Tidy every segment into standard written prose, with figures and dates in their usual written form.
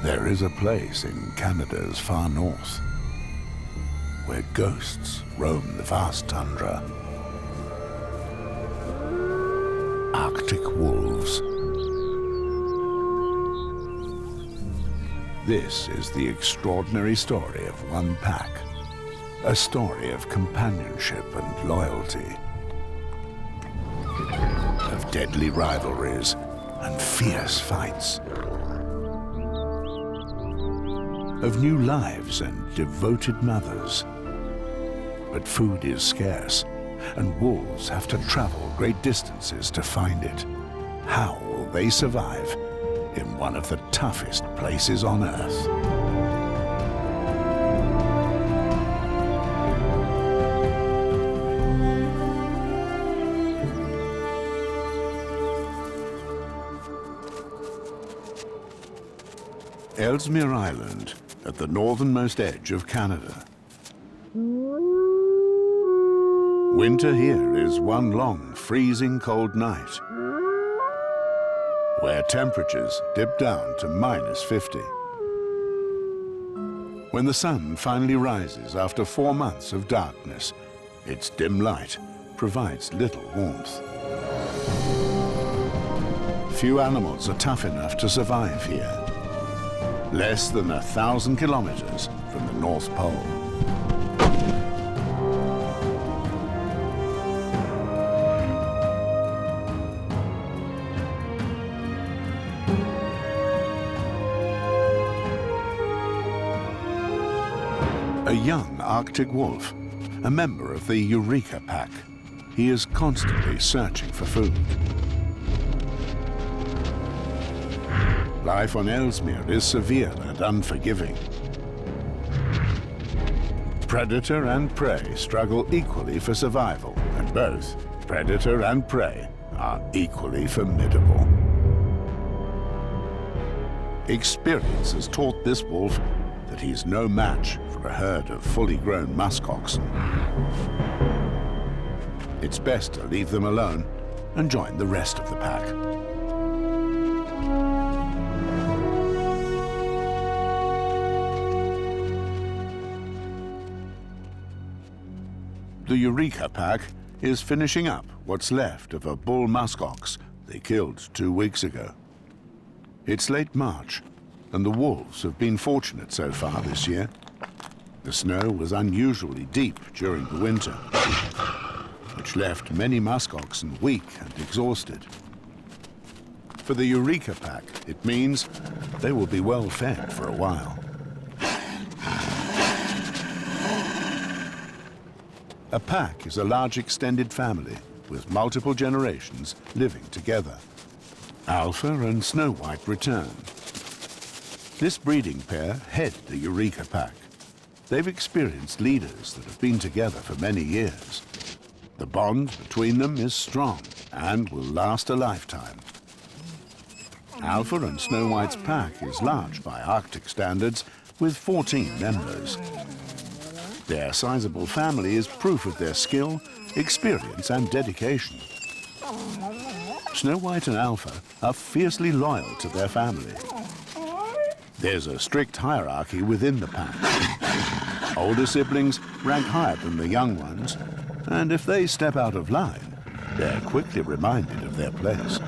There is a place in Canada's far north where ghosts roam the vast tundra. Arctic wolves. This is the extraordinary story of one pack, a story of companionship and loyalty, of deadly rivalries and fierce fights, of new lives and devoted mothers. But food is scarce, and wolves have to travel great distances to find it. How will they survive in one of the toughest places on Earth? Ellesmere Island, at the northernmost edge of Canada. Winter here is one long, freezing cold night, where temperatures dip down to -50. When the sun finally rises after 4 months of darkness, its dim light provides little warmth. Few animals are tough enough to survive here. Less than 1,000 kilometers from the North Pole. A young Arctic wolf, a member of the Eureka pack. He is constantly searching for food. Life on Ellesmere is severe and unforgiving. Predator and prey struggle equally for survival, and both predator and prey are equally formidable. Experience has taught this wolf that he's no match for a herd of fully grown musk oxen. It's best to leave them alone and join the rest of the pack. The Eureka pack is finishing up what's left of a bull muskox they killed 2 weeks ago. It's late March, and the wolves have been fortunate so far this year. The snow was unusually deep during the winter, which left many muskoxen weak and exhausted. For the Eureka pack, it means they will be well fed for a while. A pack is a large extended family with multiple generations living together. Alpha and Snow White return. This breeding pair head the Eureka pack. They've experienced leaders that have been together for many years. The bond between them is strong and will last a lifetime. Alpha and Snow White's pack is large by Arctic standards, with 14 members. Their sizable family is proof of their skill, experience, and dedication. Snow White and Alpha are fiercely loyal to their family. There's a strict hierarchy within the pack. Older siblings rank higher than the young ones, and if they step out of line, they're quickly reminded of their place.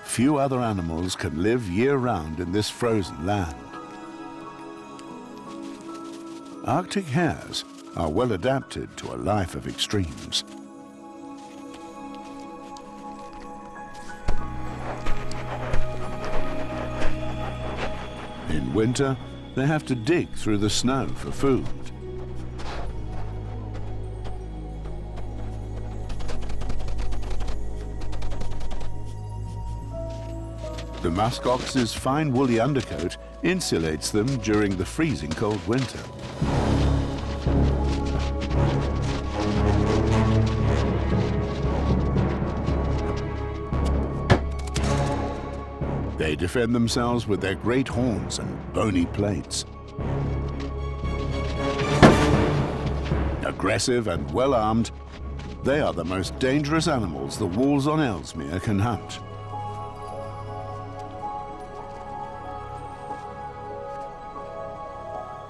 Few other animals can live year-round in this frozen land. Arctic hares are well adapted to a life of extremes. In winter, they have to dig through the snow for food. The muskox's fine woolly undercoat insulates them during the freezing cold winter. They defend themselves with their great horns and bony plates. Aggressive and well-armed, they are the most dangerous animals the wolves on Ellesmere can hunt.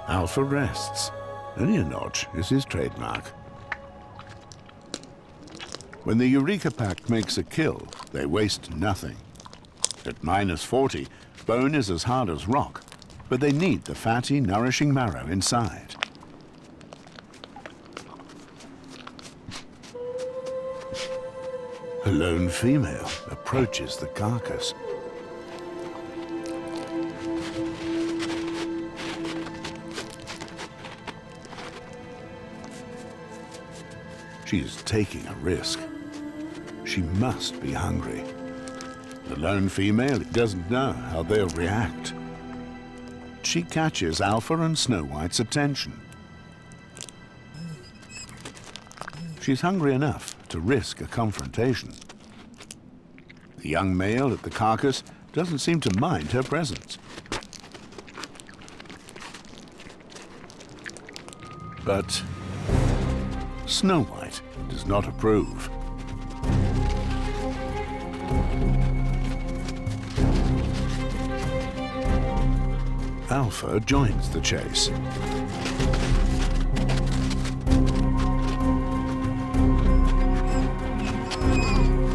Alpha rests. Only a notch is his trademark. When the Eureka pack makes a kill, they waste nothing. At -40, bone is as hard as rock, but they need the fatty, nourishing marrow inside. A lone female approaches the carcass. She is taking a risk. She must be hungry. The lone female doesn't know how they'll react. She catches Alpha and Snow White's attention. She's hungry enough to risk a confrontation. The young male at the carcass doesn't seem to mind her presence. But Snow White does not approve. Alpha joins the chase.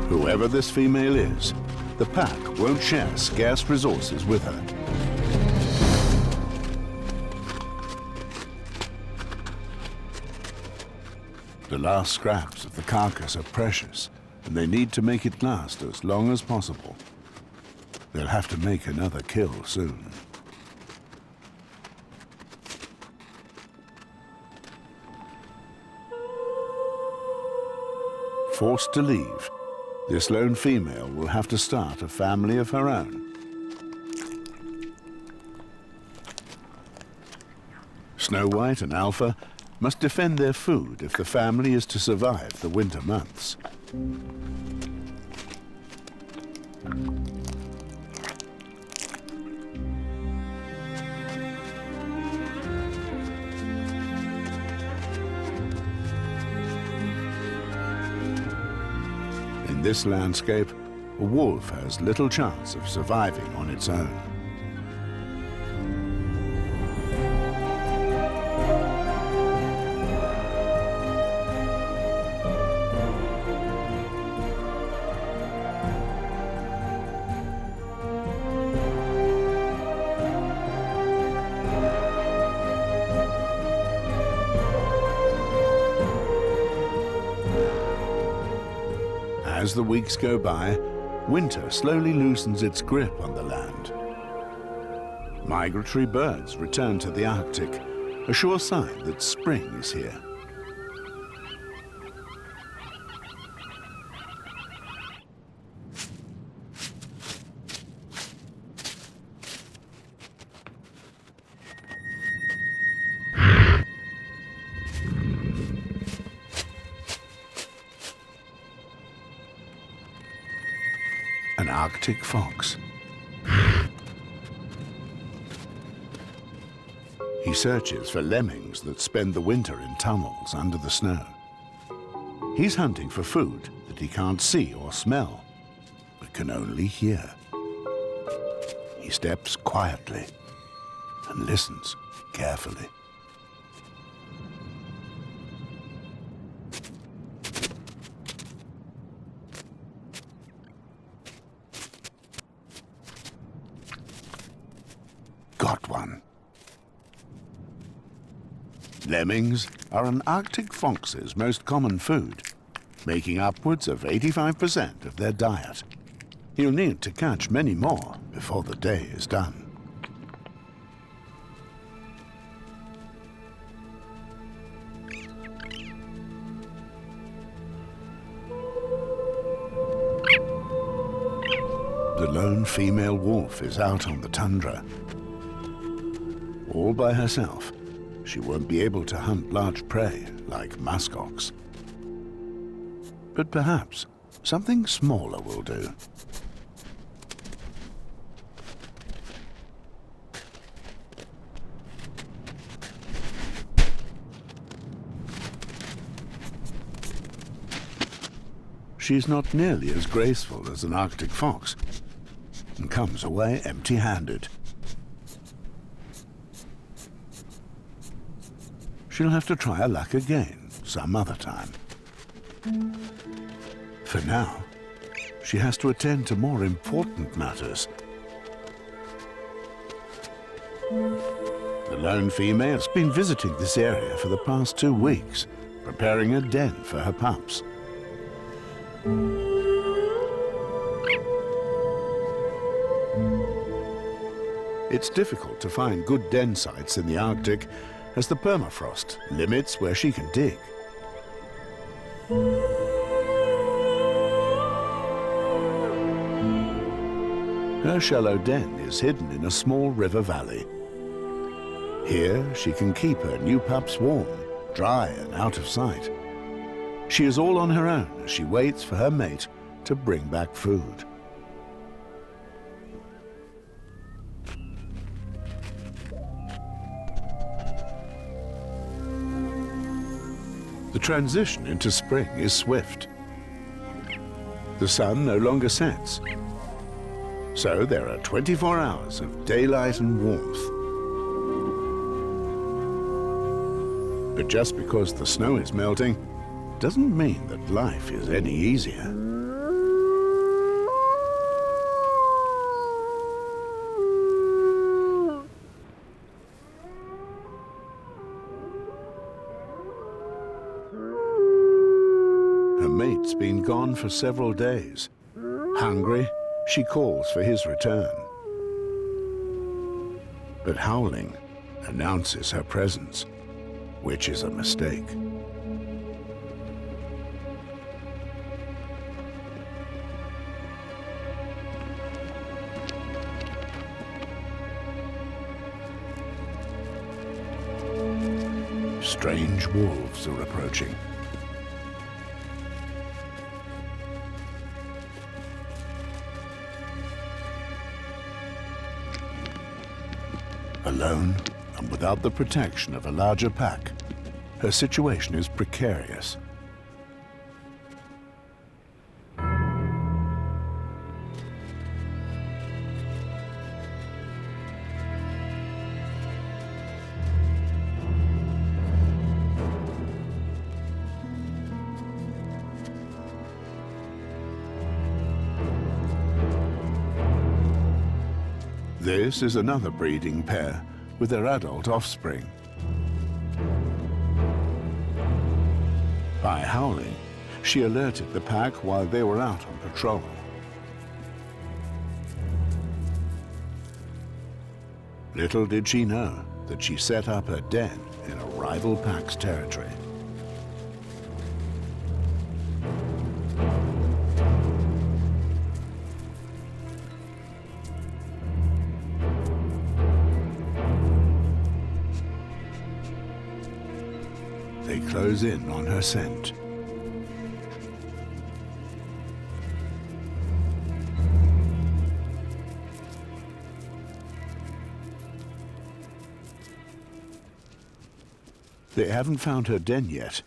Whoever this female is, the pack won't share scarce resources with her. The last scraps of the carcass are precious, and they need to make it last as long as possible. They'll have to make another kill soon. Forced to leave, this lone female will have to start a family of her own. Snow White and Alpha must defend their food if the family is to survive the winter months. In this landscape, a wolf has little chance of surviving on its own. As the weeks go by, winter slowly loosens its grip on the land. Migratory birds return to the Arctic, a sure sign that spring is here. An Arctic fox. He searches for lemmings that spend the winter in tunnels under the snow. He's hunting for food that he can't see or smell, but can only hear. He steps quietly and listens carefully. Got one. Lemmings are an Arctic fox's most common food, making upwards of 85% of their diet. He'll need to catch many more before the day is done. The lone female wolf is out on the tundra. All by herself, she won't be able to hunt large prey like muskox. But perhaps something smaller will do. she's not nearly as graceful as an Arctic fox and comes away empty-handed. She'll have to try her luck again some other time. For now, she has to attend to more important matters. The lone female's been visiting this area for the past 2 weeks, preparing a den for her pups. It's difficult to find good den sites in the Arctic, as the permafrost limits where she can dig. Her shallow den is hidden in a small river valley. Here she can keep her new pups warm, dry and out of sight. She is all on her own as she waits for her mate to bring back food. The transition into spring is swift. The sun no longer sets, so there are 24 hours of daylight and warmth. But just because the snow is melting doesn't mean that life is any easier. Her mate's been gone for several days. Hungry, she calls for his return. But howling announces her presence, which is a mistake. Strange wolves are approaching. Alone and without the protection of a larger pack, her situation is precarious. This is another breeding pair with their adult offspring. By howling, she alerted the pack while they were out on patrol. Little did she know that she set up her den in a rival pack's territory. They close in on her scent. They haven't found her den yet,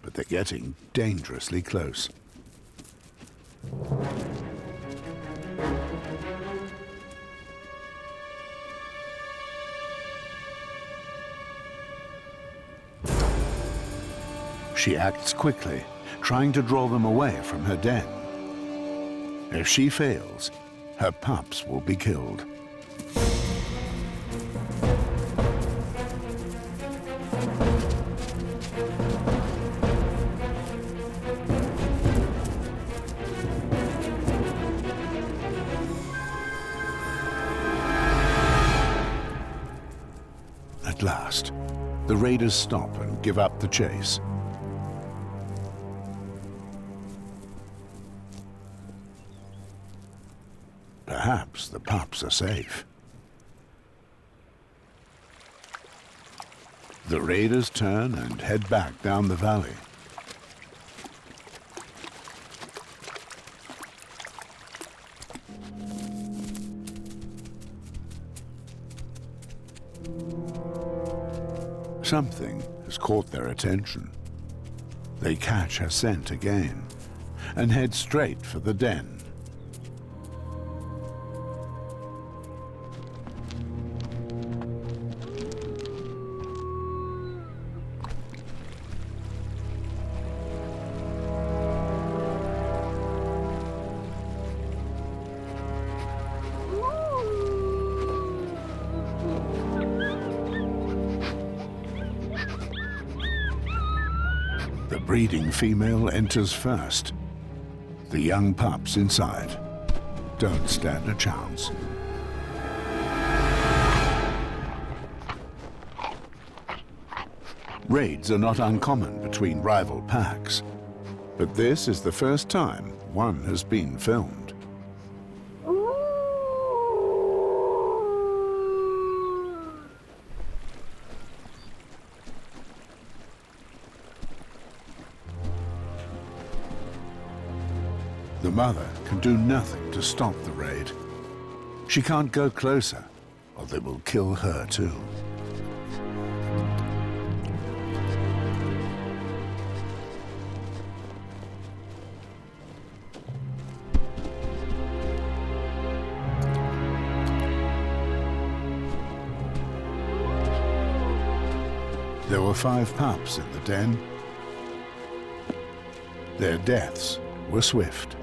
but they're getting dangerously close. She acts quickly, trying to draw them away from her den. If she fails, her pups will be killed. At last, the raiders stop and give up the chase. Perhaps the pups are safe. The raiders turn and head back down the valley. Something has caught their attention. They catch her scent again, and head straight for the den. The breeding female enters first. The young pups inside don't stand a chance. Raids are not uncommon between rival packs, but this is the first time one has been filmed. The mother can do nothing to stop the raid. She can't go closer, or they will kill her too. There were 5 pups in the den. Their deaths were swift.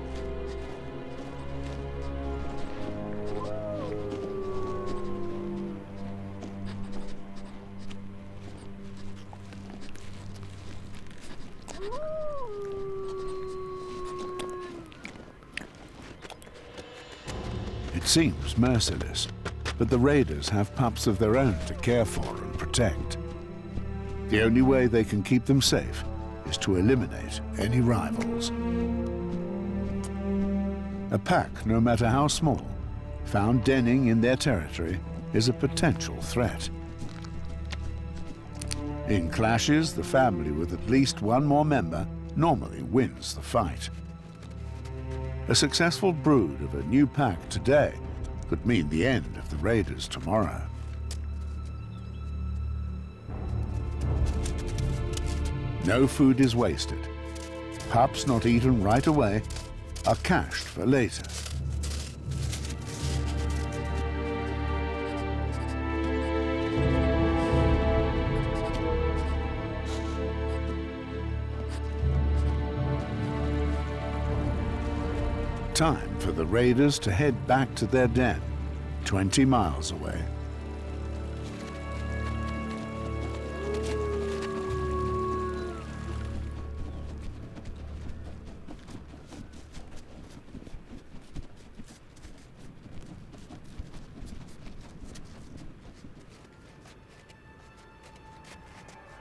It seems merciless, but the raiders have pups of their own to care for and protect. The only way they can keep them safe is to eliminate any rivals. A pack, no matter how small, found denning in their territory is a potential threat. In clashes, the family with at least one more member normally wins the fight. A successful brood of a new pack today could mean the end of the raiders tomorrow. No food is wasted. Pups not eaten right away are cached for later. Time for the raiders to head back to their den, 20 miles away.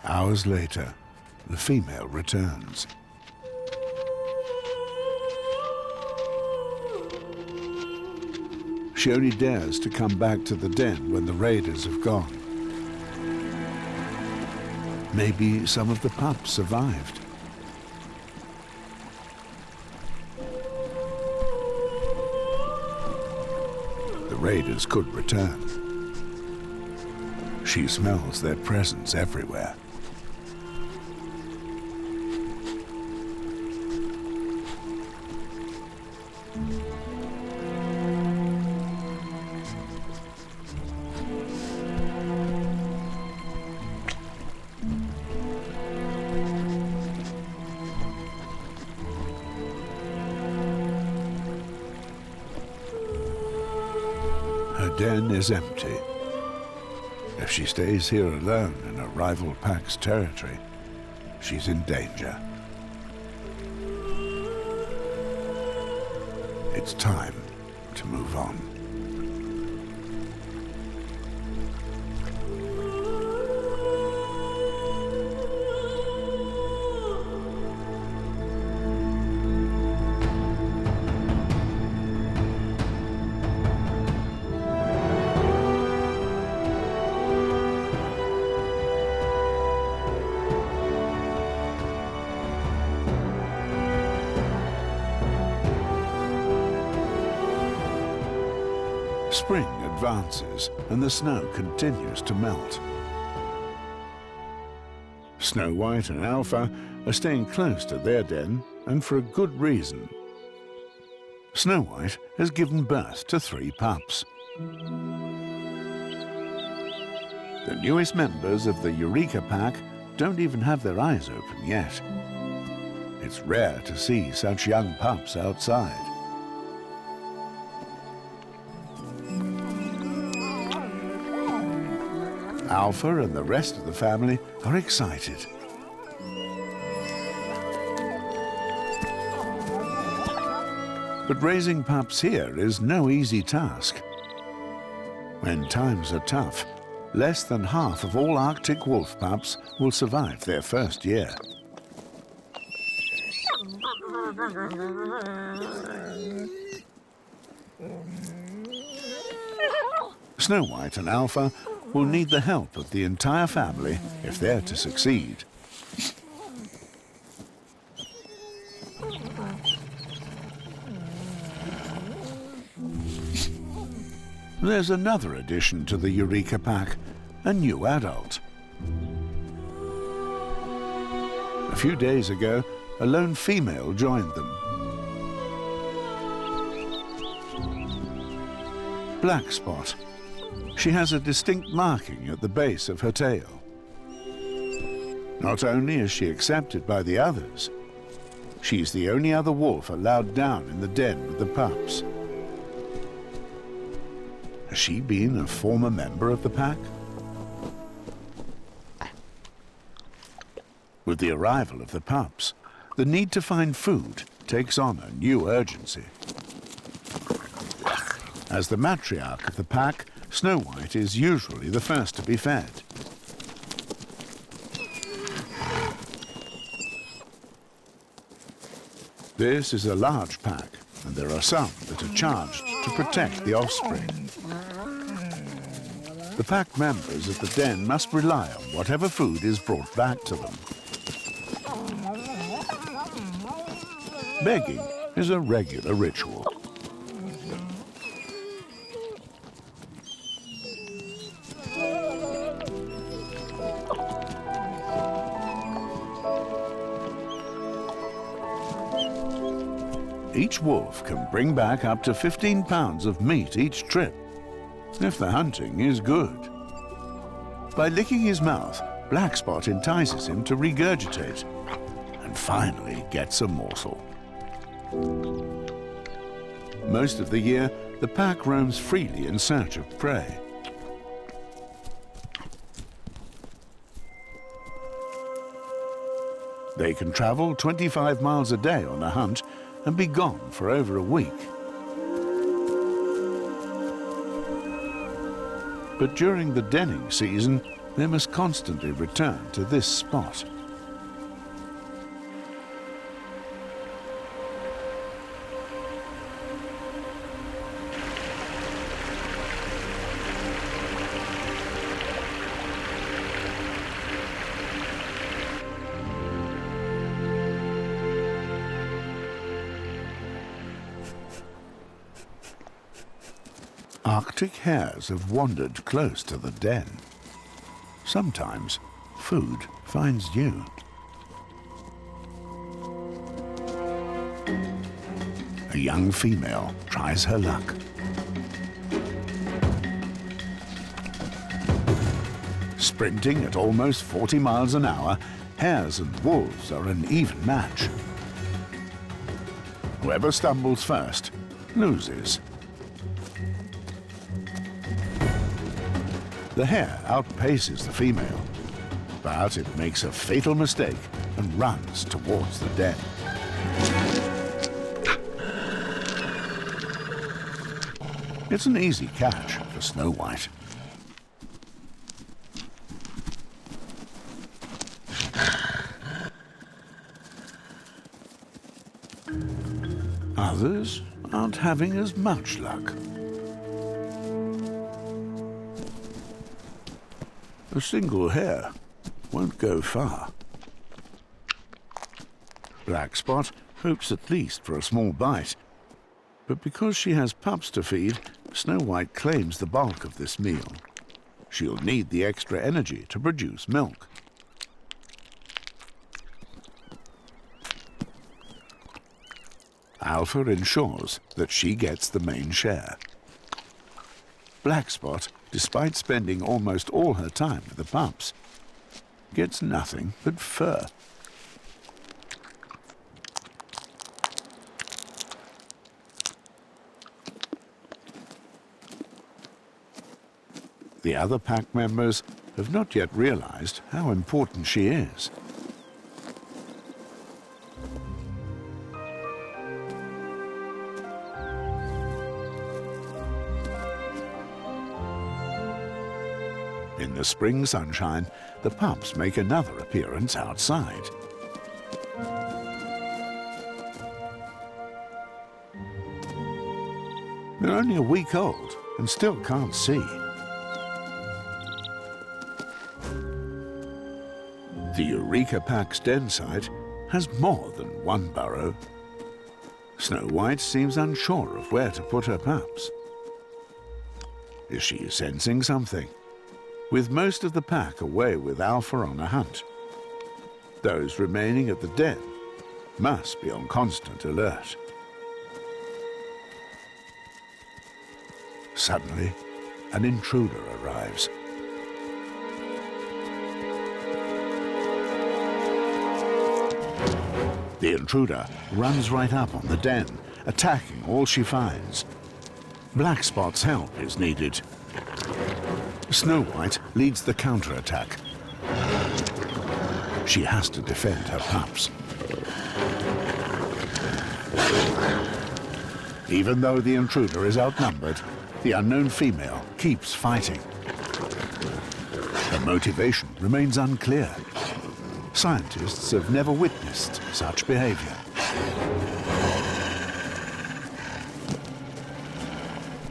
Hours later, the female returns. She only dares to come back to the den when the raiders have gone. Maybe some of the pups survived. The raiders could return. She smells their presence everywhere. Her den is empty. If she stays here alone in a rival pack's territory, she's in danger. It's time to move on. Spring advances and the snow continues to melt. Snow White and Alpha are staying close to their den and for a good reason. Snow White has given birth to 3 pups. The newest members of the Eureka pack don't even have their eyes open yet. It's rare to see such young pups outside. Alpha and the rest of the family are excited. But raising pups here is no easy task. When times are tough, less than half of all Arctic wolf pups will survive their first year. Snow White and Alpha will need the help of the entire family if they're to succeed. There's another addition to the Eureka pack, a new adult. A few days ago, a lone female joined them. Black Spot. She has a distinct marking at the base of her tail. Not only is she accepted by the others, she's the only other wolf allowed down in the den with the pups. Has she been a former member of the pack? With the arrival of the pups, the need to find food takes on a new urgency. As the matriarch of the pack, Snow White is usually the first to be fed. This is a large pack, and there are some that are charged to protect the offspring. The pack members at the den must rely on whatever food is brought back to them. Begging is a regular ritual. Each wolf can bring back up to 15 pounds of meat each trip, if the hunting is good. By licking his mouth, Black Spot entices him to regurgitate, and finally gets a morsel. Most of the year, the pack roams freely in search of prey. They can travel 25 miles a day on a hunt and be gone for over a week. But during the denning season, they must constantly return to this spot. Arctic hares have wandered close to the den. Sometimes food finds you. A young female tries her luck. Sprinting at almost 40 miles an hour, hares and wolves are an even match. Whoever stumbles first loses. The hare outpaces the female, but it makes a fatal mistake and runs towards the den. It's an easy catch for Snow White. Others aren't having as much luck. A single hare won't go far. Black Spot hopes at least for a small bite, but because she has pups to feed, Snow White claims the bulk of this meal. She'll need the extra energy to produce milk. Alpha ensures that she gets the main share. Blackspot, despite spending almost all her time with the pups, gets nothing but fur. The other pack members have not yet realized how important she is. In the spring sunshine, the pups make another appearance outside. They're only a week old and still can't see. The Eureka pack's den site has more than one burrow. Snow White seems unsure of where to put her pups. Is she sensing something? With most of the pack away with Alpha on a hunt, those remaining at the den must be on constant alert. Suddenly, an intruder arrives. The intruder runs right up on the den, attacking all she finds. Blackspot's help is needed. Snow White leads the counterattack. She has to defend her pups. Even though the intruder is outnumbered, the unknown female keeps fighting. Her motivation remains unclear. Scientists have never witnessed such behavior.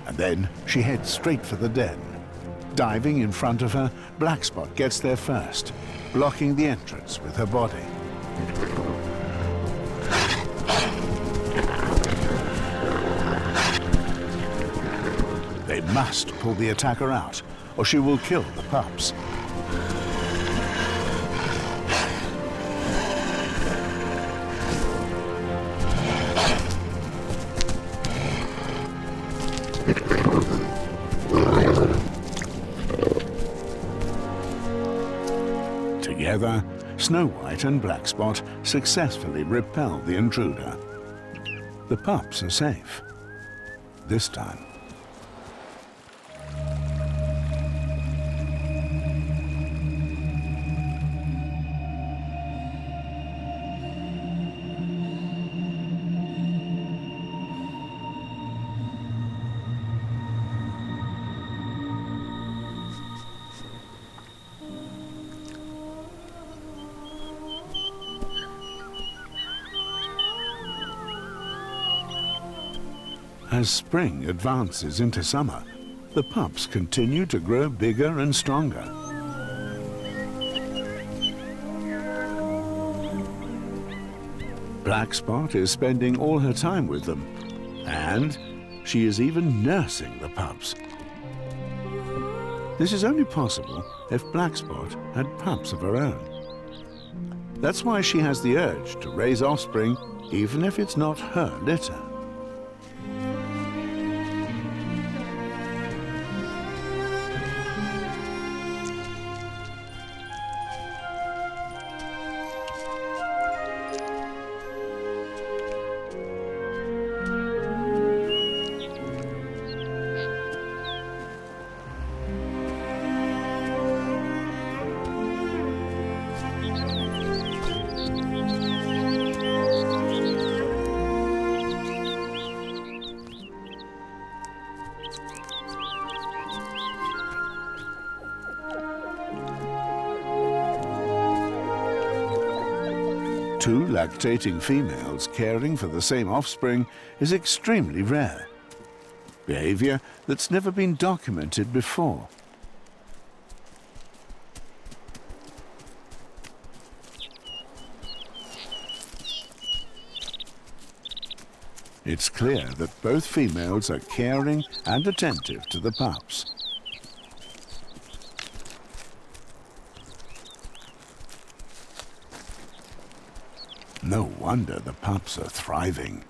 And then she heads straight for the den. Diving in front of her, Blackspot gets there first, blocking the entrance with her body. They must pull the attacker out, or she will kill the pups. Together, Snow White and Blackspot successfully repel the intruder. The pups are safe. This time. As spring advances into summer, the pups continue to grow bigger and stronger. Blackspot is spending all her time with them, and she is even nursing the pups. This is only possible if Blackspot had pups of her own. That's why she has the urge to raise offspring, even if it's not her litter. Two lactating females caring for the same offspring is extremely rare. Behavior that's never been documented before. It's clear that both females are caring and attentive to the pups. No wonder the pups are thriving.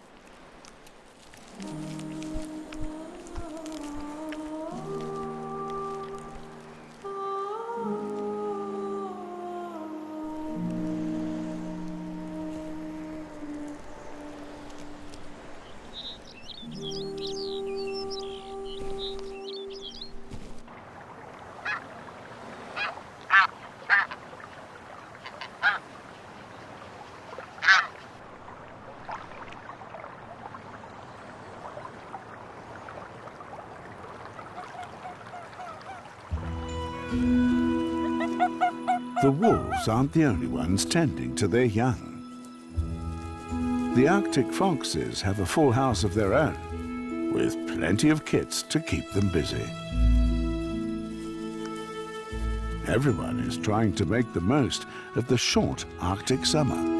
The wolves aren't the only ones tending to their young. The Arctic foxes have a full house of their own, with plenty of kits to keep them busy. Everyone is trying to make the most of the short Arctic summer.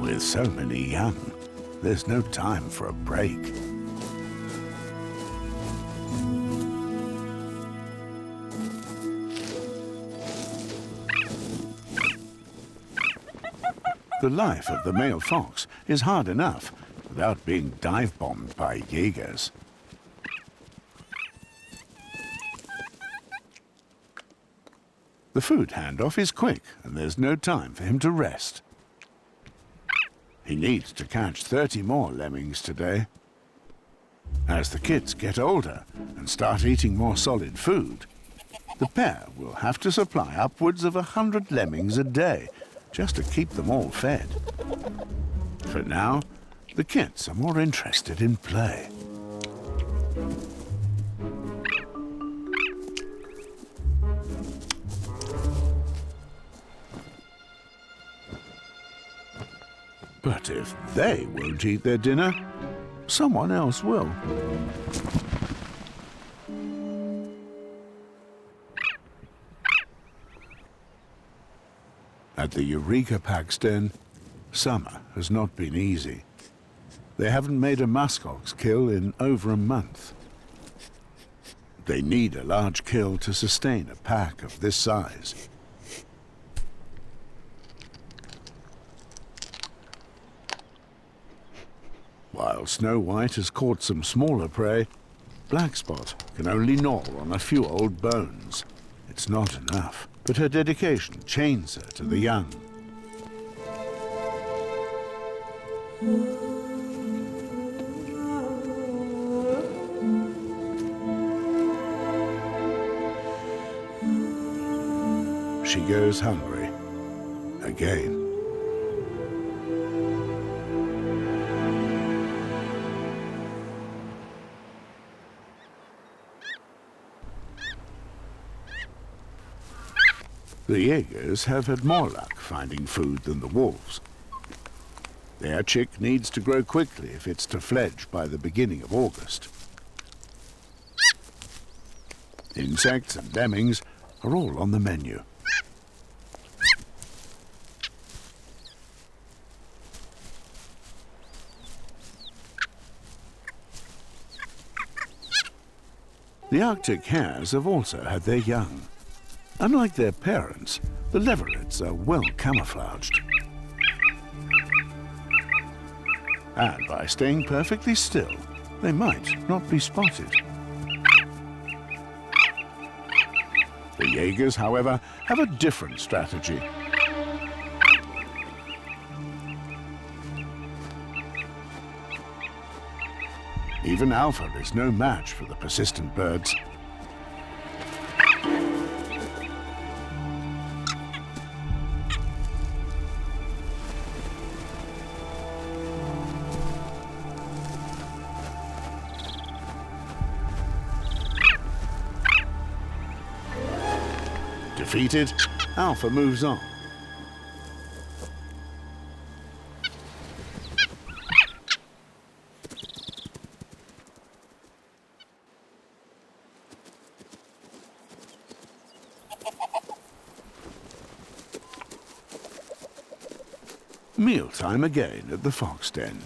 With so many young, there's no time for a break. The life of the male fox is hard enough without being dive-bombed by Jaegers. The food handoff is quick and there's no time for him to rest. He needs to catch 30 more lemmings today. As the kids get older and start eating more solid food, the pair will have to supply upwards of 100 lemmings a day just to keep them all fed. For now, the kids are more interested in play. But if they won't eat their dinner, someone else will. At the Eureka pack's den, summer has not been easy. They haven't made a muskox kill in over a month. They need a large kill to sustain a pack of this size. While Snow White has caught some smaller prey, Black Spot can only gnaw on a few old bones. It's not enough, but her dedication chains her to the young. She goes hungry again. The Jaegers have had more luck finding food than the wolves. Their chick needs to grow quickly if it's to fledge by the beginning of August. Insects and lemmings are all on the menu. The Arctic hares have also had their young. Unlike their parents, the leverets are well camouflaged. And by staying perfectly still, they might not be spotted. The Jaegers, however, have a different strategy. Even Alpha is no match for the persistent birds. Defeated, Alpha moves on. Mealtime again at the fox den.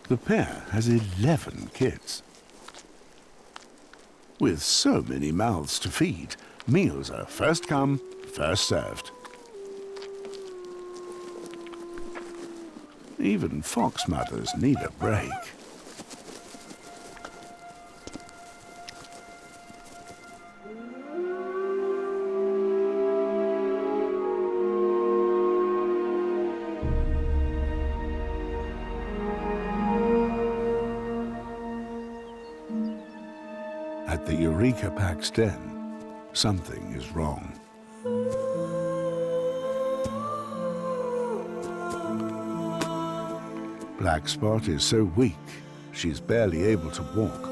The pair has 11 kids. With so many mouths to feed, meals are first come, first served. Even fox mothers need a break. At the Eureka pack's den, something is wrong. Black Spot is so weak, she's barely able to walk.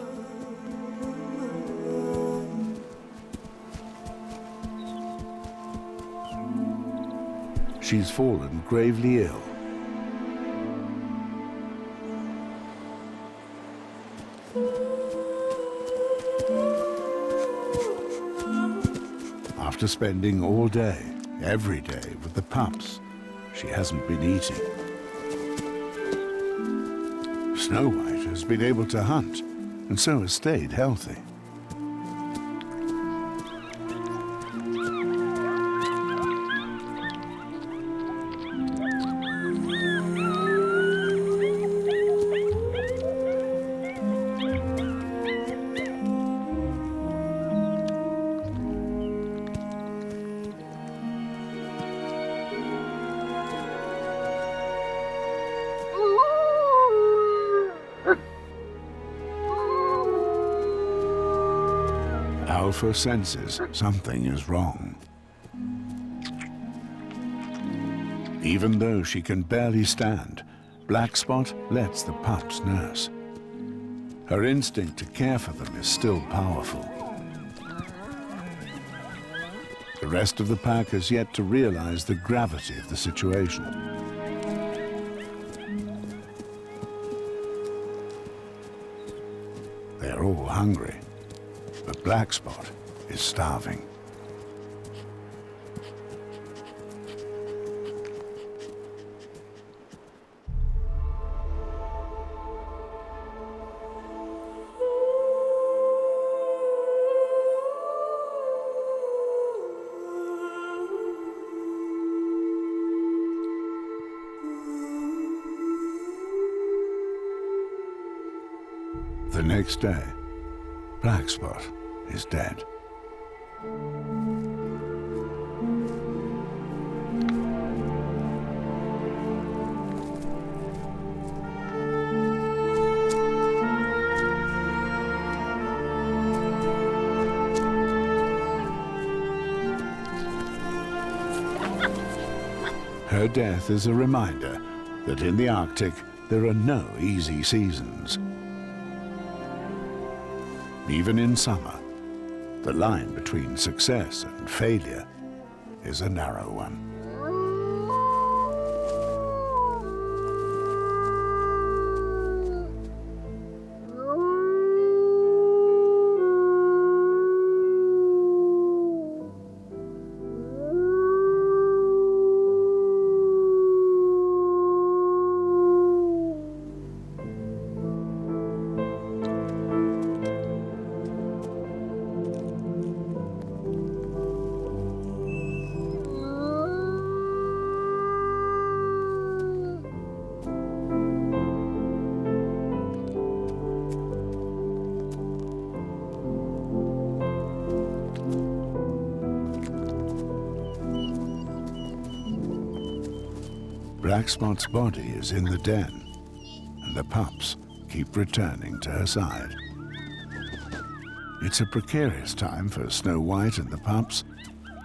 She's fallen gravely ill. After spending all day, every day with the pups, she hasn't been eating. Snow White has been able to hunt, and so has stayed healthy. Alpha senses something is wrong. Even though she can barely stand, Black Spot lets the pups nurse. Her instinct to care for them is still powerful. The rest of the pack has yet to realize the gravity of the situation. They're all hungry, but Black Spot is starving. The next day, Black Spot is dead. Her death is a reminder that in the Arctic there are no easy seasons. Even in summer, the line between success and failure is a narrow one. Black Spot's body is in the den, and the pups keep returning to her side. It's a precarious time for Snow White and the pups.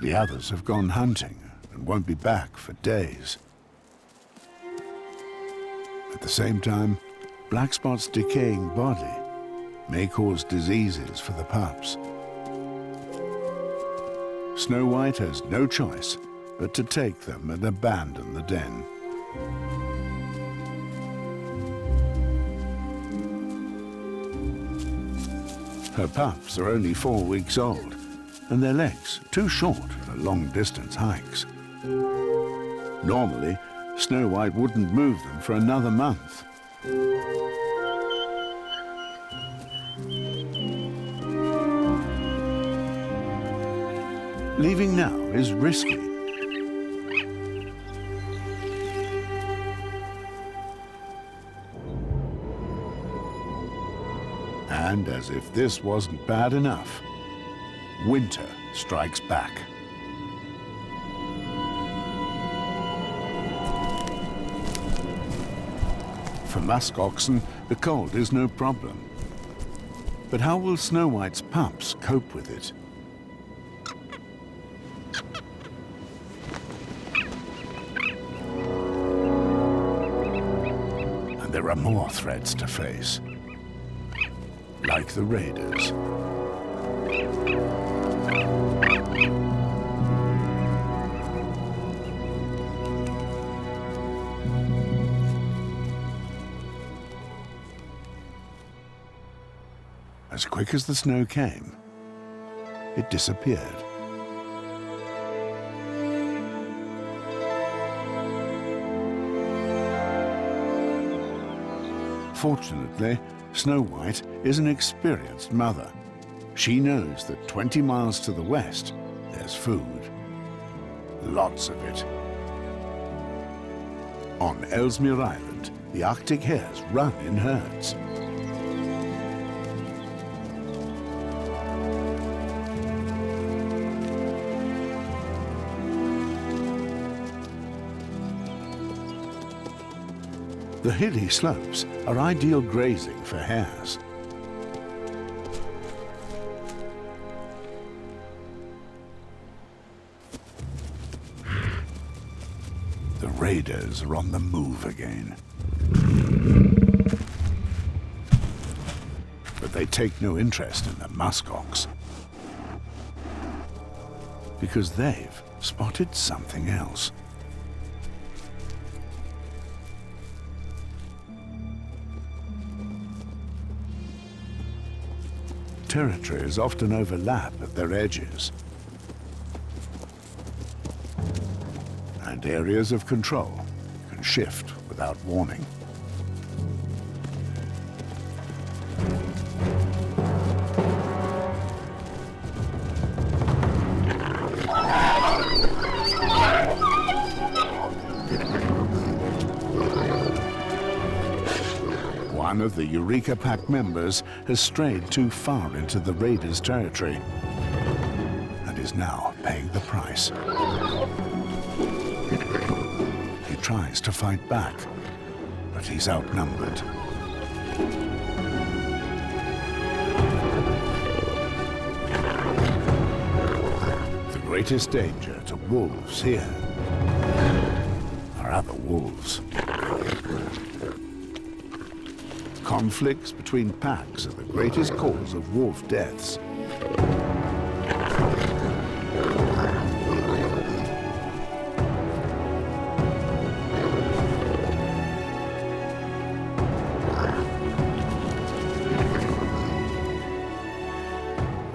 The others have gone hunting and won't be back for days. At the same time, Black Spot's decaying body may cause diseases for the pups. Snow White has no choice but to take them and abandon the den. Her pups are only 4 weeks old, and their legs too short for long-distance hikes. Normally, Snow White wouldn't move them for another month. Leaving now is risky. And as if this wasn't bad enough, winter strikes back. For musk oxen, the cold is no problem. But how will Snow White's pups cope with it? And there are more threats to face, like the raiders. As quick as the snow came, it disappeared. Fortunately, Snow White is an experienced mother. She knows that 20 miles to the west, there's food. Lots of it. On Ellesmere Island, the Arctic hares run in herds. The hilly slopes are ideal grazing for hares. The raiders are on the move again. But they take no interest in the muskox, because they've spotted something else. Territories often overlap at their edges, and areas of control can shift without warning. One of the Eureka pack members has strayed too far into the raiders' territory and is now paying the price. He tries to fight back, but he's outnumbered. The greatest danger to wolves here are other wolves. Conflicts between packs are the greatest cause of wolf deaths.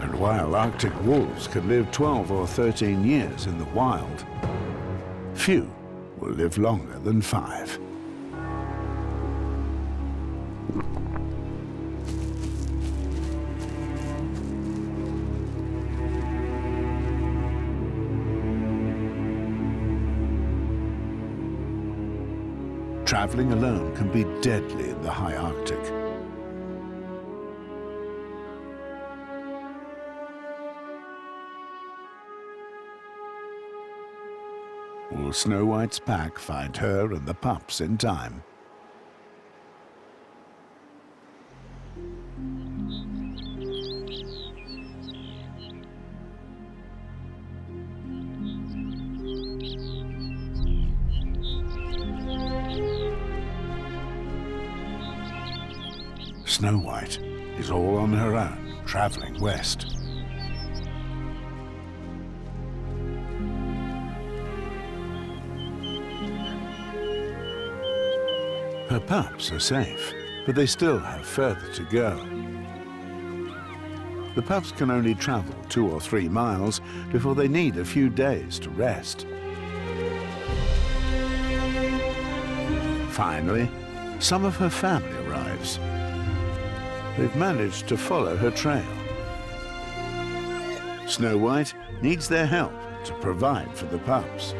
And while Arctic wolves can live 12 or 13 years in the wild, few will live longer than 5. Traveling alone can be deadly in the high Arctic. Will Snow White's pack find her and the pups in time? Snow White is all on her own, traveling west. Her pups are safe, but they still have further to go. The pups can only travel 2 or 3 miles before they need a few days to rest. Finally, some of her family arrives. They've managed to follow her trail. Snow White needs their help to provide for the pups.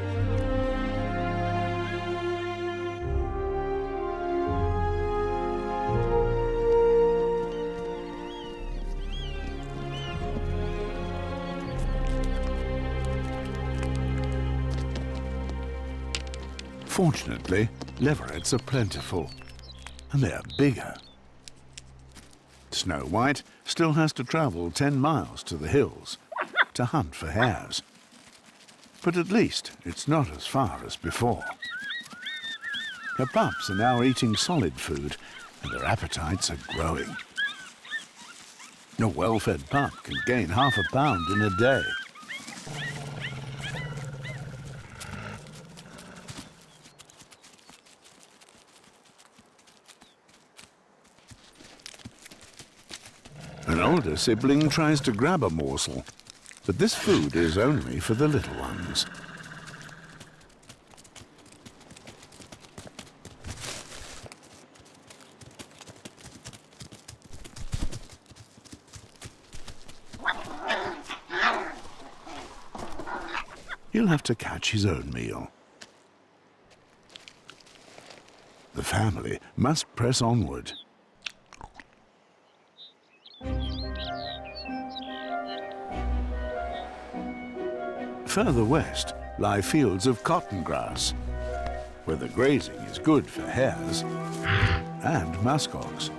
Fortunately, leverets are plentiful, and they are bigger. Snow White still has to travel 10 miles to the hills to hunt for hares. But at least it's not as far as before. Her pups are now eating solid food, and their appetites are growing. A well-fed pup can gain half a pound in a day. An older sibling tries to grab a morsel, but this food is only for the little ones. He'll have to catch his own meal. The family must press onward. Further west lie fields of cotton grass, where the grazing is good for hares and muskox.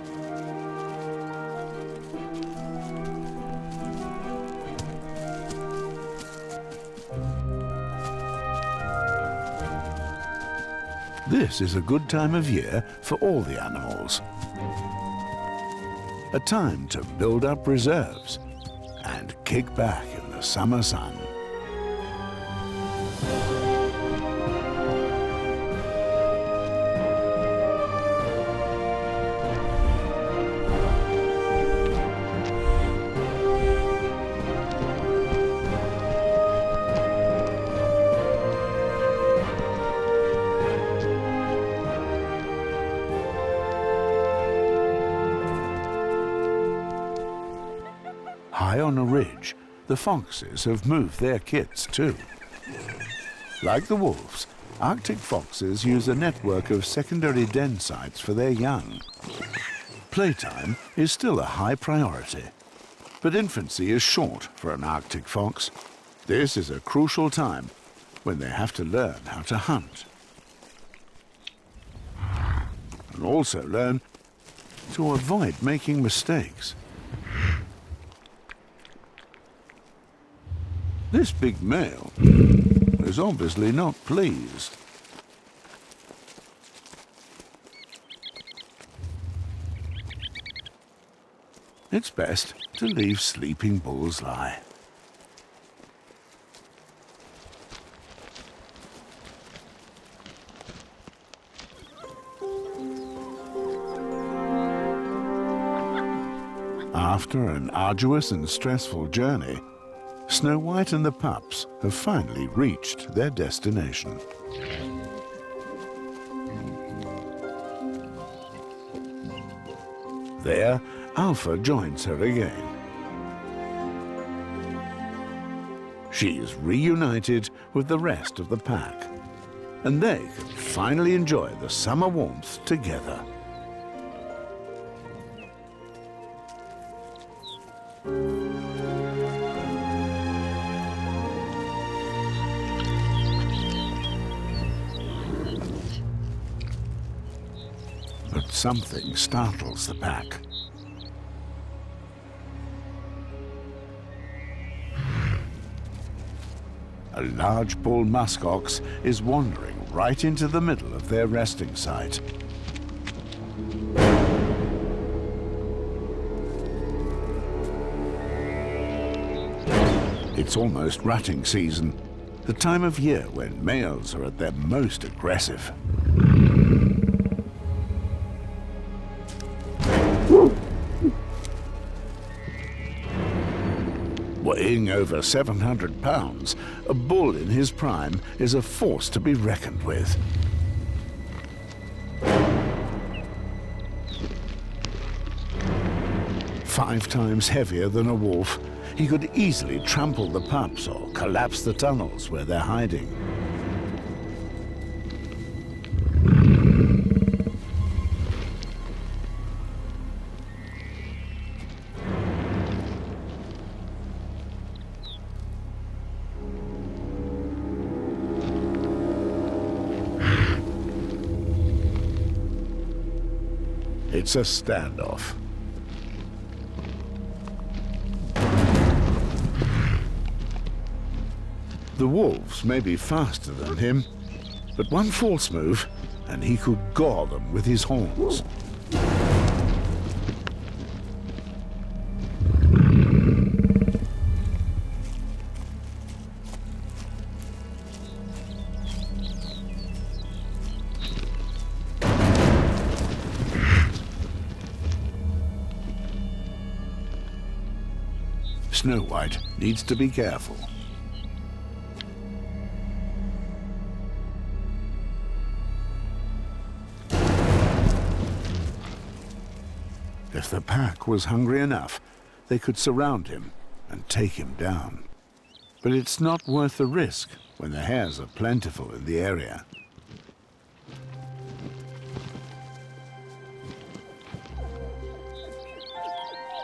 This is a good time of year for all the animals. A time to build up reserves and kick back in the summer sun. High on a ridge, the foxes have moved their kits too. Like the wolves, Arctic foxes use a network of secondary den sites for their young. Playtime is still a high priority, but infancy is short for an Arctic fox. This is a crucial time when they have to learn how to hunt. And also learn to avoid making mistakes. This big male is obviously not pleased. It's best to leave sleeping bulls lie. After an arduous and stressful journey, Snow White and the pups have finally reached their destination. There, Alpha joins her again. She is reunited with the rest of the pack, and they can finally enjoy the summer warmth together. But something startles the pack. A large bull muskox is wandering right into the middle of their resting site. It's almost rutting season, the time of year when males are at their most aggressive. Weighing over 700 pounds, a bull in his prime is a force to be reckoned with. Five times heavier than a wolf, he could easily trample the pups or collapse the tunnels where they're hiding. It's a standoff. The wolves may be faster than him, but one false move and he could gore them with his horns. Snow White needs to be careful. If the pack was hungry enough, they could surround him and take him down. But it's not worth the risk when the hares are plentiful in the area.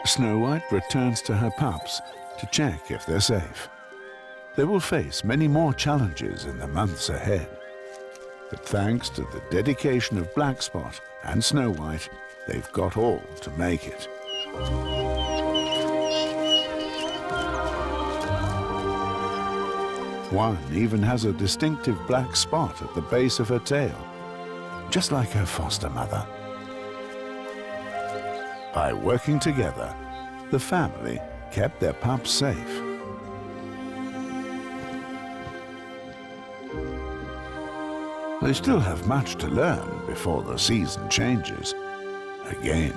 Snow White returns to her pups to check if they're safe. They will face many more challenges in the months ahead. But thanks to the dedication of Black Spot and Snow White, they've got all to make it. One even has a distinctive black spot at the base of her tail, just like her foster mother. By working together, the family kept their pups safe. They still have much to learn before the season changes again.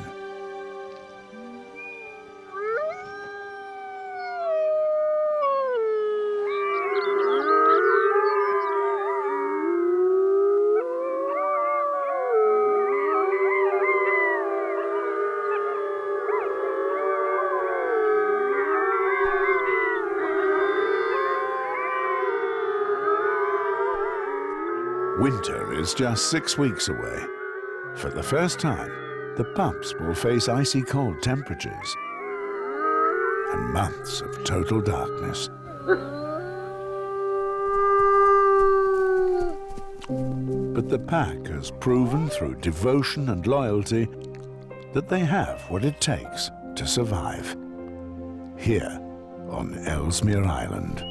Winter is just 6 weeks away. For the first time, the pups will face icy cold temperatures and months of total darkness. But the pack has proven through devotion and loyalty that they have what it takes to survive here on Ellesmere Island.